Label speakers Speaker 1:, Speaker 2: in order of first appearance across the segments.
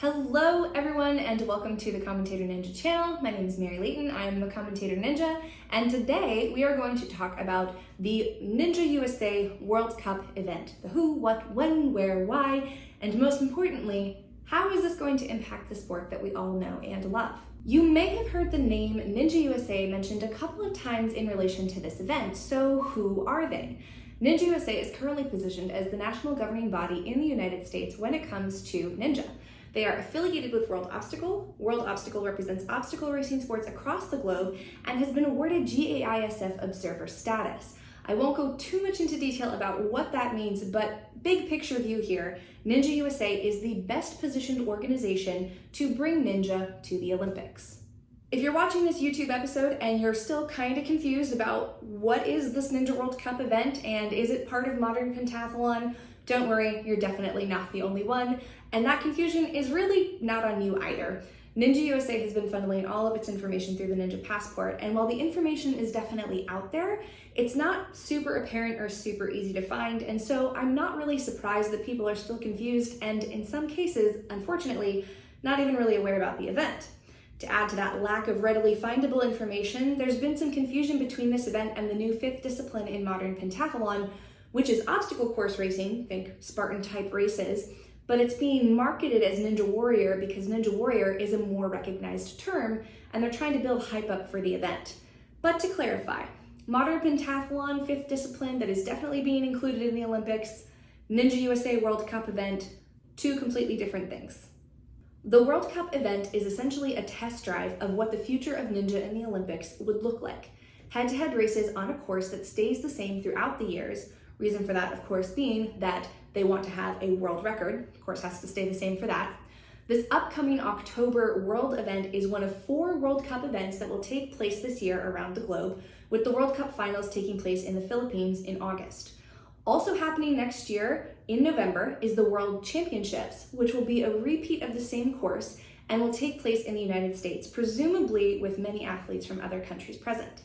Speaker 1: Hello everyone and welcome to the Commentator Ninja channel. My name is Mary Layton, I am the Commentator Ninja, and today we are going to talk about the Ninja USA World Cup event. The who, what, when, where, why, and most importantly, how is this going to impact the sport that we all know and love? You may have heard the name Ninja USA mentioned a couple of times in relation to this event, so who are they? Ninja USA is currently positioned as the national governing body in the United States when it comes to ninja. They are affiliated with World Obstacle. World Obstacle represents obstacle racing sports across the globe and has been awarded GAISF observer status. I won't go too much into detail about what that means, but big picture view here, Ninja USA is the best positioned organization to bring ninja to the Olympics. If you're watching this YouTube episode and you're still kind of confused about what is this Ninja World Cup event and is it part of modern pentathlon, don't worry, you're definitely not the only one, and that confusion is really not on you either. Ninja USA has been funneling all of its information through the Ninja Passport, and while the information is definitely out there, it's not super apparent or super easy to find, and so I'm not really surprised that people are still confused and in some cases, unfortunately, not even really aware about the event. To add to that lack of readily findable information, there's been some confusion between this event and the new fifth discipline in modern pentathlon, which is obstacle course racing, think Spartan type races, but it's being marketed as Ninja Warrior because Ninja Warrior is a more recognized term and they're trying to build hype up for the event. But to clarify, modern pentathlon, fifth discipline that is definitely being included in the Olympics, Ninja USA World Cup event, two completely different things. The World Cup event is essentially a test drive of what the future of ninja in the Olympics would look like. Head-to-head races on a course that stays the same throughout the years. Reason for that, of course, being that they want to have a world record. Of course, has to stay the same for that. This upcoming October World event is one of 4 World Cup events that will take place this year around the globe, with the World Cup finals taking place in the Philippines in August. Also happening next year in November is the World Championships, which will be a repeat of the same course and will take place in the United States, presumably with many athletes from other countries present.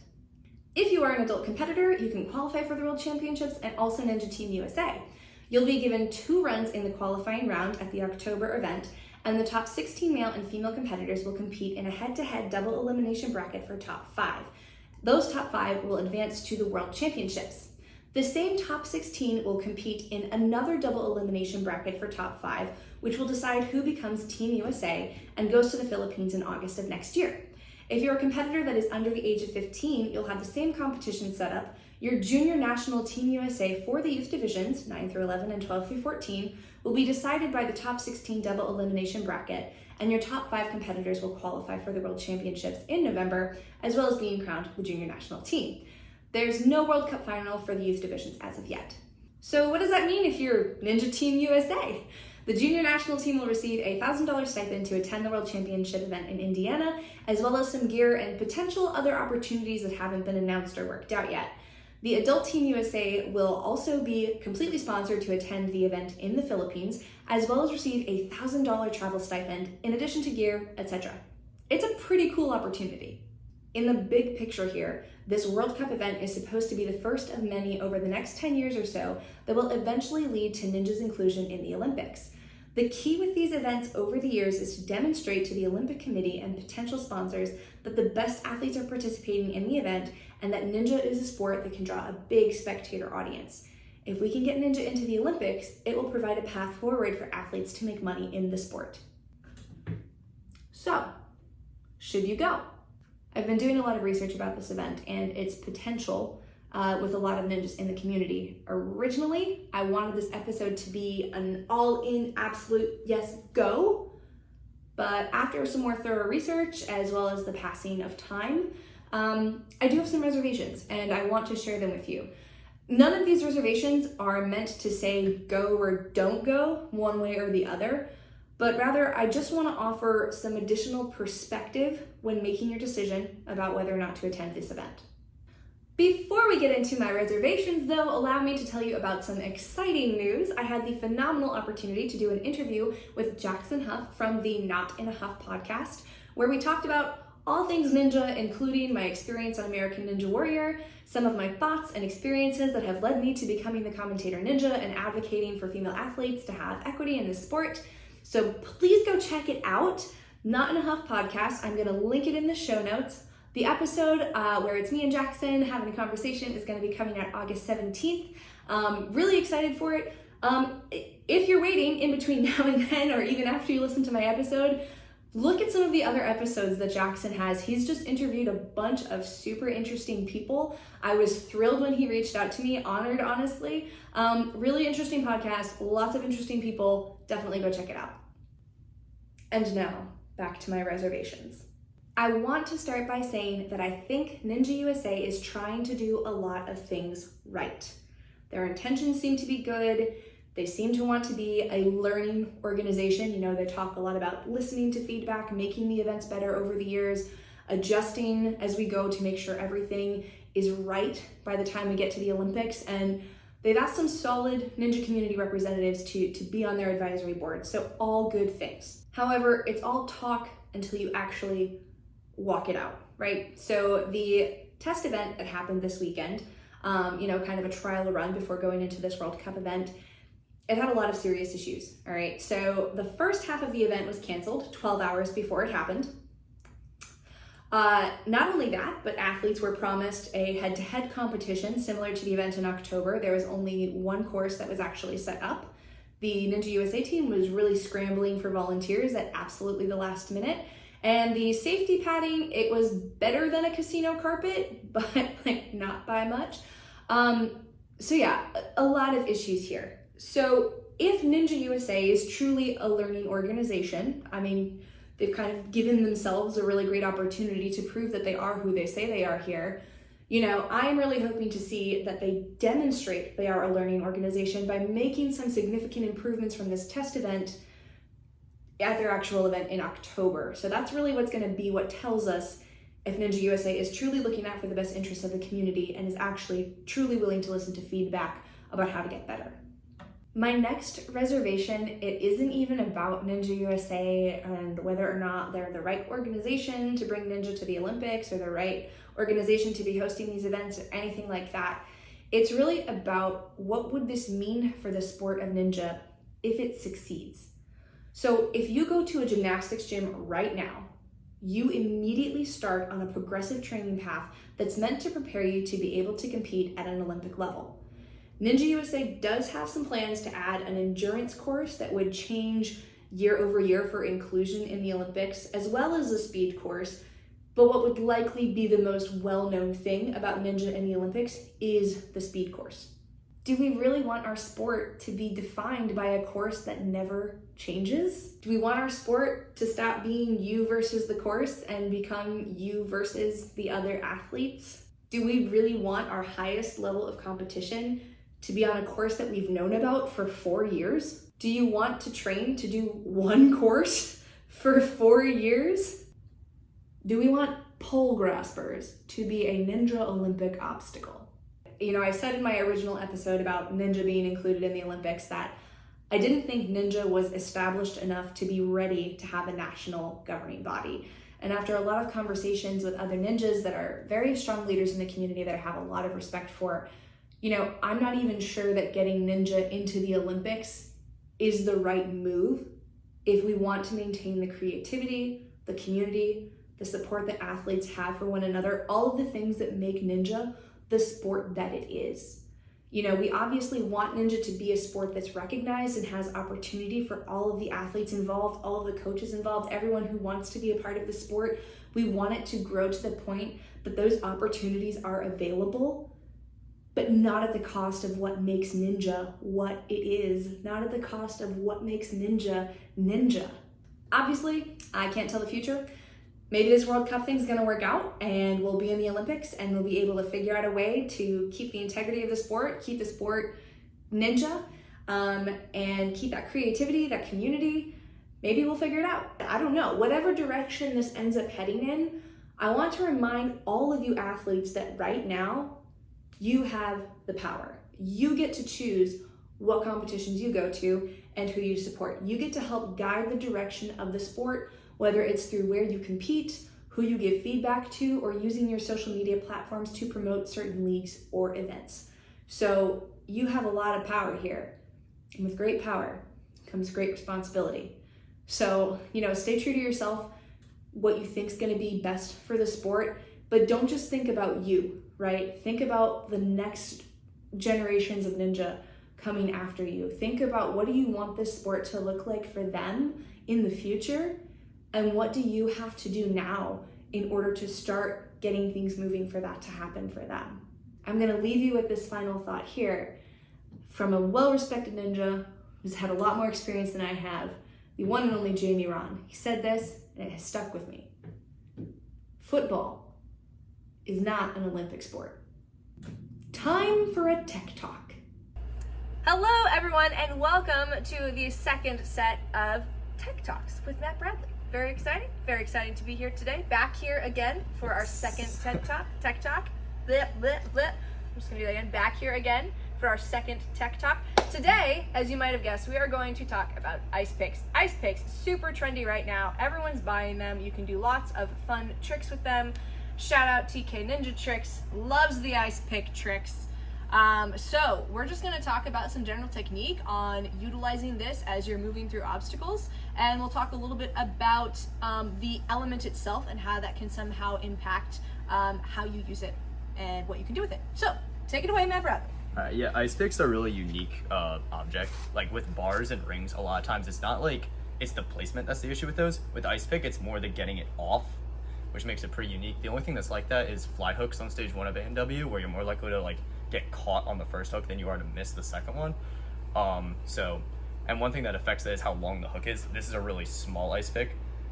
Speaker 1: If you are an adult competitor, you can qualify for the World Championships and also Ninja Team USA. You'll be given 2 runs in the qualifying round at the October event, and the top 16 male and female competitors will compete in a head-to-head double elimination bracket for top 5. Those top 5 will advance to the World Championships. The same top 16 will compete in another double elimination bracket for top 5, which will decide who becomes Team USA and goes to the Philippines in August of next year. If you're a competitor that is under the age of 15, you'll have the same competition set up. Your junior national Team USA for the youth divisions, 9 through 11 and 12 through 14, will be decided by the top 16 double elimination bracket, and your top 5 competitors will qualify for the World Championships in November, as well as being crowned the junior national team. There's no World Cup final for the youth divisions as of yet. So what does that mean if you're Ninja Team USA? The junior national team will receive a $1,000 stipend to attend the World Championship event in Indiana, as well as some gear and potential other opportunities that haven't been announced or worked out yet. The adult Team USA will also be completely sponsored to attend the event in the Philippines, as well as receive a $1,000 travel stipend in addition to gear, etc. It's a pretty cool opportunity. In the big picture here, this World Cup event is supposed to be the first of many over the next 10 years or so that will eventually lead to ninja's inclusion in the Olympics. The key with these events over the years is to demonstrate to the Olympic Committee and potential sponsors that the best athletes are participating in the event and that ninja is a sport that can draw a big spectator audience. If we can get ninja into the Olympics, it will provide a path forward for athletes to make money in the sport. So, should you go? I've been doing a lot of research about this event and its potential with a lot of ninjas in the community. Originally, I wanted this episode to be an all-in absolute yes, go, but after some more thorough research, as well as the passing of time, I do have some reservations and I want to share them with you. None of these reservations are meant to say go or don't go one way or the other, but rather I just want to offer some additional perspective when making your decision about whether or not to attend this event. Before we get into my reservations, though, allow me to tell you about some exciting news. I had the phenomenal opportunity to do an interview with Jackson Huff from the Not in a Huff podcast, where we talked about all things ninja, including my experience on American Ninja Warrior, some of my thoughts and experiences that have led me to becoming the Commentator Ninja and advocating for female athletes to have equity in this sport, So please go check it out. Not in a Huff podcast. I'm going to link it in the show notes. The episode where it's me and Jackson having a conversation is going to be coming out August 17th. Really excited for it. If you're waiting in between now and then, or even after you listen to my episode, look at some of the other episodes that Jackson has. He's just interviewed a bunch of super interesting people. I was thrilled when he reached out to me, honored, honestly. Really interesting podcast, lots of interesting people. Definitely go check it out. And now, back to my reservations. I want to start by saying that I think Ninja USA is trying to do a lot of things right. Their intentions seem to be good. They seem to want to be a learning organization. You know, they talk a lot about listening to feedback, making the events better over the years, adjusting as we go to make sure everything is right by the time we get to the Olympics. And they've asked some solid Ninja community representatives to be on their advisory board. So all good things. However, it's all talk until you actually walk it out, right? So the test event that happened this weekend, kind of a trial run before going into this World Cup event, it had a lot of serious issues, all right? So the first half of the event was canceled 12 hours before it happened. Not only that, but athletes were promised a head-to-head competition similar to the event in October. There was only one course that was actually set up. The Ninja USA team was really scrambling for volunteers at absolutely the last minute. And the safety padding, it was better than a casino carpet, but not by much. So yeah, a lot of issues here. So if Ninja USA is truly a learning organization, I mean, they've kind of given themselves a really great opportunity to prove that they are who they say they are here. I'm really hoping to see that they demonstrate they are a learning organization by making some significant improvements from this test event at their actual event in October. So that's really what's going to be what tells us if Ninja USA is truly looking out for the best interests of the community and is actually truly willing to listen to feedback about how to get better. My next reservation, it isn't even about Ninja USA and whether or not they're the right organization to bring Ninja to the Olympics or the right organization to be hosting these events or anything like that. It's really about what would this mean for the sport of Ninja if it succeeds. So if you go to a gymnastics gym right now, you immediately start on a progressive training path that's meant to prepare you to be able to compete at an Olympic level. Ninja USA does have some plans to add an endurance course that would change year over year for inclusion in the Olympics, as well as a speed course. But what would likely be the most well-known thing about Ninja in the Olympics is the speed course. Do we really want our sport to be defined by a course that never changes? Do we want our sport to stop being you versus the course and become you versus the other athletes? Do we really want our highest level of competition to be on a course that we've known about for 4 years? Do you want to train to do one course for 4 years? Do we want pole graspers to be a Ninja Olympic obstacle? I said in my original episode about Ninja being included in the Olympics that I didn't think Ninja was established enough to be ready to have a national governing body. And after a lot of conversations with other ninjas that are very strong leaders in the community that I have a lot of respect for, I'm not even sure that getting Ninja into the Olympics is the right move if we want to maintain the creativity, the community, the support that athletes have for one another, all of the things that make Ninja the sport that it is. We obviously want Ninja to be a sport that's recognized and has opportunity for all of the athletes involved, all of the coaches involved, everyone who wants to be a part of the sport. We want it to grow to the point that those opportunities are available, but not at the cost of what makes Ninja what it is, not at the cost of what makes Ninja, Ninja. Obviously, I can't tell the future. Maybe this World Cup thing's gonna work out and we'll be in the Olympics and we'll be able to figure out a way to keep the integrity of the sport, keep the sport Ninja, and keep that creativity, that community. Maybe we'll figure it out. I don't know. Whatever direction this ends up heading in, I want to remind all of you athletes that right now, you have the power. You get to choose what competitions you go to and who you support. You get to help guide the direction of the sport, whether it's through where you compete, who you give feedback to, or using your social media platforms to promote certain leagues or events. So you have a lot of power here. And with great power comes great responsibility. So, stay true to yourself, what you think is going to be best for the sport, but don't just think about you, right? Think about the next generations of ninja coming after you. Think about, what do you want this sport to look like for them in the future? And what do you have to do now in order to start getting things moving for that to happen for them? I'm going to leave you with this final thought here from a well-respected ninja who's had a lot more experience than I have, the one and only Jamie Ron. He said this, and it has stuck with me. Football is not an Olympic sport. Time for a tech talk. Hello, everyone, and welcome to the second set of Tech Talks with Matt Bradley. Very exciting to be here today. Back here again for our second Tech Talk. Bleh, bleh, bleh. I'm just gonna do that again. Back here again for our second Tech Talk. Today, as you might have guessed, we are going to talk about ice picks. Ice picks, super trendy right now. Everyone's buying them. You can do lots of fun tricks with them. Shout out TK Ninja Tricks, loves the ice pick tricks. So we're just gonna talk about some general technique on utilizing this as you're moving through obstacles, and we'll talk a little bit about the element itself and how that can somehow impact how you use it and what you can do with it. So take it away, Matt Bradley.
Speaker 2: Yeah, ice picks are a really unique object. Like with bars and rings, a lot of times it's not like it's the placement that's the issue with those. With ice pick, it's more the getting it off, which makes it pretty unique. The only thing that's like that is fly hooks on stage 1 of A&W, where you're more likely to like get caught on the first hook than you are to miss the second one. And one thing that affects it is how long the hook is. This is a really small ice pick.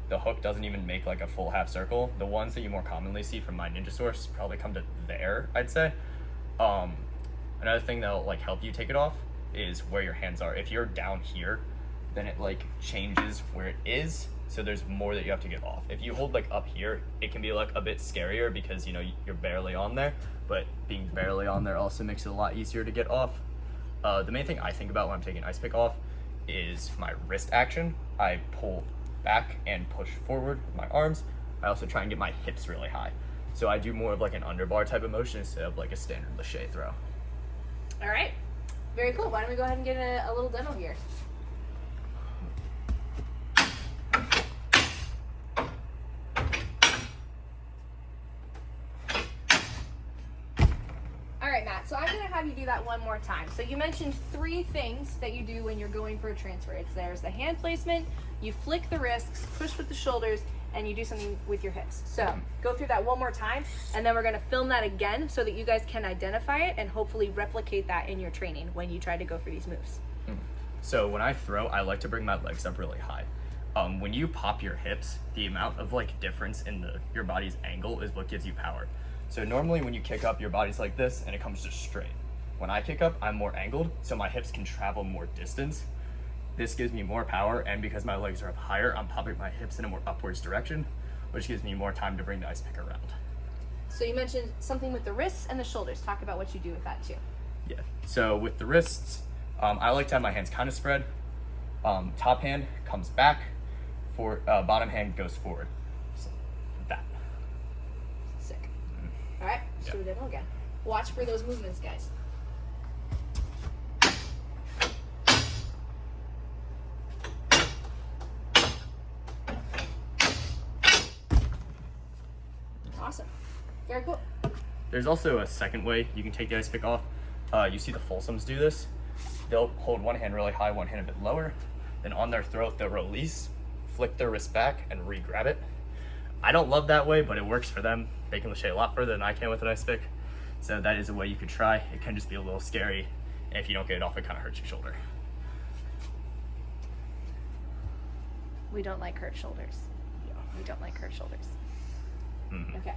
Speaker 2: The hook doesn't even make like a full half circle. The ones that you more commonly see from my Ninja Source probably come to there, I'd say. Another thing that'll like help you take it off is where your hands are. If you're down here, then it like changes where it is. So there's more that you have to get off. If you hold like up here, it can be like a bit scarier because you're barely on there, but being barely on there also makes it a lot easier to get off. The main thing I think about when I'm taking ice pick off is my wrist action. I pull back and push forward with my arms. I also try and get my hips really high. So I do more of like an underbar type of motion instead of like a standard lâché throw.
Speaker 1: All right, very cool. Why don't we go ahead and get a little demo here? All right, Matt, so I'm gonna have you do that one more time. So you mentioned 3 things that you do when you're going for a transfer. There's the hand placement, you flick the wrists, push with the shoulders, and you do something with your hips. So go through that one more time, and then we're gonna film that again so that you guys can identify it and hopefully replicate that in your training when you try to go for these moves.
Speaker 2: So when I throw, I like to bring my legs up really high. When you pop your hips, the amount of like difference in your body's angle is what gives you power. So normally when you kick up, your body's like this and it comes just straight. When I kick up, I'm more angled, so my hips can travel more distance. This gives me more power, and because my legs are up higher, I'm popping my hips in a more upwards direction, which gives me more time to bring the ice pick around.
Speaker 1: So you mentioned something with the wrists and the shoulders. Talk about what you do with that too.
Speaker 2: Yeah, so with the wrists, I like to have my hands kind of spread. Top hand comes back, bottom hand goes forward. So that.
Speaker 1: Sick. All right, let's do the demo again. Watch for those movements, guys. Awesome. Very cool.
Speaker 2: There's also a second way you can take the ice pick off. You see the Folsoms do this. They'll hold one hand really high, one hand a bit lower. Then on their throat, they'll release, flick their wrist back, and re-grab it. I don't love that way, but it works for them. They can lâché a lot further than I can with an ice pick. So that is a way you could try. It can just be a little scary. And if you don't get it off, it kind of hurts your shoulder.
Speaker 1: We don't like hurt shoulders.
Speaker 2: Yeah.
Speaker 1: We don't like hurt shoulders.
Speaker 2: Mm-hmm.
Speaker 1: Okay.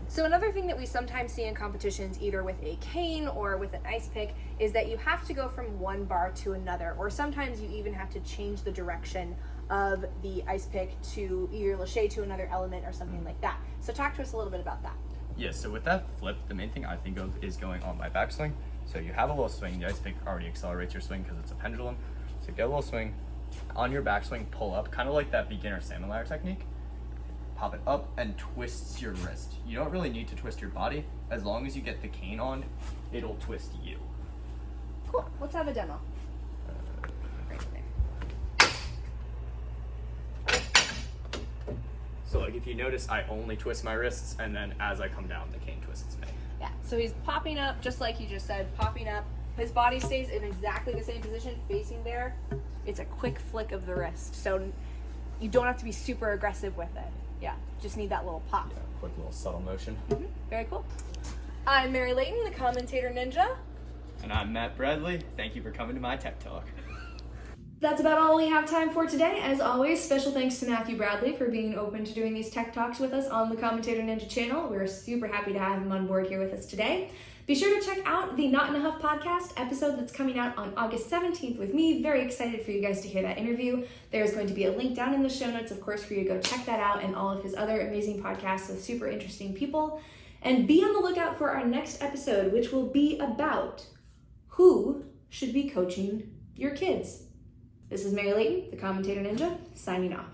Speaker 1: So another thing that we sometimes see in competitions, either with a cane or with an ice pick, is that you have to go from one bar to another, or sometimes you even have to change the direction of the ice pick to either lâché to another element or something like that. So talk to us a little bit about that.
Speaker 2: Yeah, so with that flip, the main thing I think of is going on my backswing. So you have a little swing, the ice pick already accelerates your swing because it's a pendulum. So get a little swing, on your backswing, pull up, kind of like that beginner salmon ladder technique. Pop it up and twists your wrist. You don't really need to twist your body. As long as you get the cane on, it'll twist you.
Speaker 1: Cool. Let's have a demo. Right there.
Speaker 2: So like if you notice, I only twist my wrists, and then as I come down, the cane twists me.
Speaker 1: Yeah, so he's popping up, just like you just said, popping up. His body stays in exactly the same position, facing there. It's a quick flick of the wrist, so you don't have to be super aggressive with it. Yeah, just need that little pop.
Speaker 2: Yeah, quick little subtle motion.
Speaker 1: Mm-hmm. Very cool. I'm Mary Layton, the commentator ninja.
Speaker 2: And I'm Matt Bradley. Thank you for coming to my tech talk.
Speaker 1: That's about all we have time for today. As always, special thanks to Matthew Bradley for being open to doing these tech talks with us on the Commentator Ninja channel. We're super happy to have him on board here with us today. Be sure to check out the Not in a Huff podcast episode that's coming out on August 17th with me. Very excited for you guys to hear that interview. There's going to be a link down in the show notes, of course, for you to go check that out and all of his other amazing podcasts with super interesting people. And be on the lookout for our next episode, which will be about who should be coaching your kids. This is Mary Layton, the Commentator Ninja, signing off.